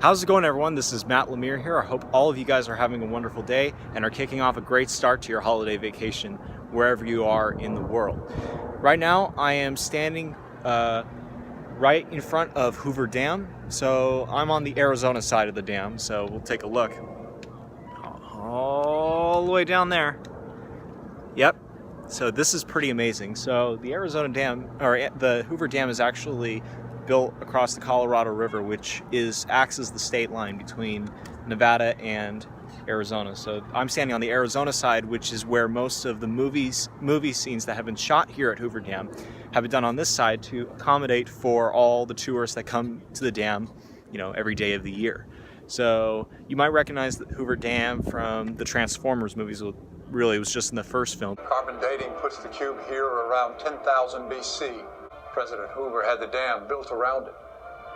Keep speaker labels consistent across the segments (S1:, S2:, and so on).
S1: How's it going, everyone? This is Matt Lemire here. I hope all of you guys are having a wonderful day and are kicking off a great start to your holiday vacation wherever you are in the world. Right now I am standing right in front of Hoover Dam. So I'm on the Arizona side of the dam, so we'll take a look. All the way down there. Yep. So this is pretty amazing. So the Arizona Dam, or the Hoover Dam, is actually built across the Colorado River, which acts as the state line between Nevada and Arizona. So I'm standing on the Arizona side, which is where most of the movie scenes that have been shot here at Hoover Dam have been done on this side to accommodate for all the tourists that come to the dam, every day of the year. So you might recognize the Hoover Dam from the Transformers movies. Really, it was just in the first film.
S2: Carbon dating puts the cube here around 10,000 BC. President Hoover had the dam built around it.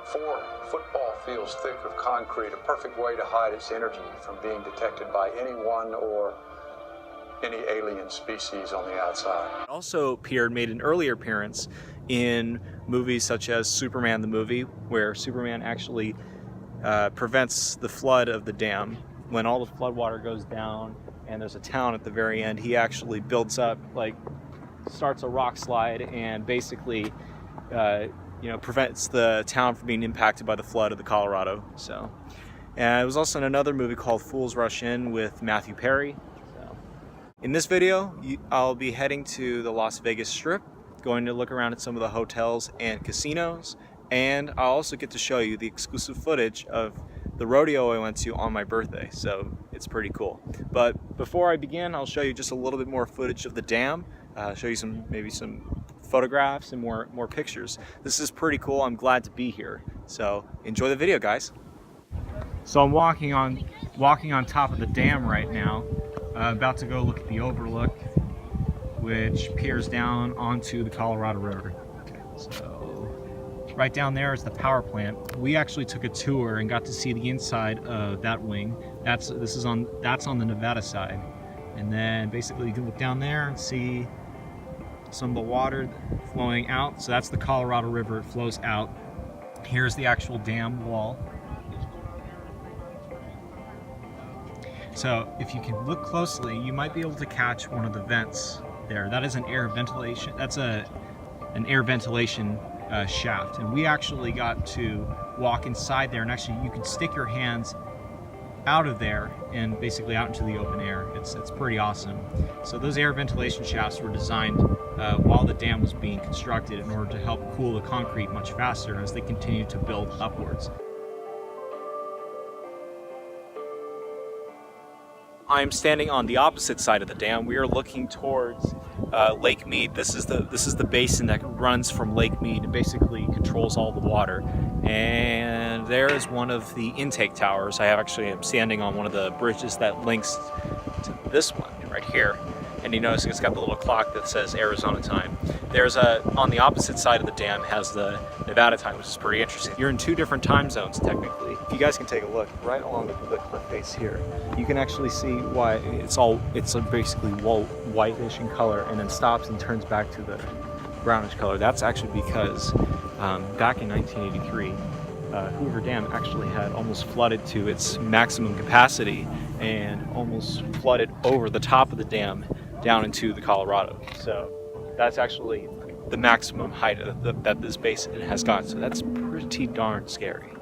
S2: 4 football fields thick of concrete, a perfect way to hide its energy from being detected by anyone or any alien species on the outside.
S1: It also made an earlier appearance in movies such as Superman the movie, where Superman actually prevents the flood of the dam. When all the flood water goes down and there's a town at the very end, he actually builds up, starts a rock slide and basically prevents the town from being impacted by the flood of the Colorado. So, and it was also in another movie called Fools Rush In with Matthew Perry. So, in this video, I'll be heading to the Las Vegas Strip, going to look around at some of the hotels and casinos, and I'll also get to show you the exclusive footage of the rodeo I went to on my birthday, so it's pretty cool. But before I begin, I'll show you just a little bit more footage of the dam, show you maybe some photographs and more pictures. This is pretty cool. I'm glad to be here. So enjoy the video, guys. So I'm walking on top of the dam right now, about to go look at the overlook, which peers down onto the Colorado River. So right down there is the power plant. We actually took a tour and got to see the inside of that wing. That's on the Nevada side. And then basically you can look down there and see some of the water flowing out. So that's the Colorado River. It flows out. Here's the actual dam wall. So if you can look closely, you might be able to catch one of the vents there. That is an air ventilation. That's an air ventilation shaft, and we actually got to walk inside there, and actually you could stick your hands out of there and basically out into the open air. It's pretty awesome. So those air ventilation shafts were designed while the dam was being constructed in order to help cool the concrete much faster as they continue to build upwards. I'm standing on the opposite side of the dam. We are looking towards Lake Mead. This is the basin that runs from Lake Mead and basically controls all the water. And there is one of the intake towers. I am standing on one of the bridges that links to this one right here. And you notice it's got the little clock that says Arizona time. On the opposite side of the dam has the Nevada time, which is pretty interesting. You're in 2 different time zones technically. If you guys can take a look right along the cliff face here, you can actually see why it's basically whitish in color and then stops and turns back to the brownish color. That's actually because back in 1983, Hoover Dam actually had almost flooded to its maximum capacity and almost flooded over the top of the dam down into the Colorado. So that's actually the maximum height that this basin has got. So that's pretty darn scary.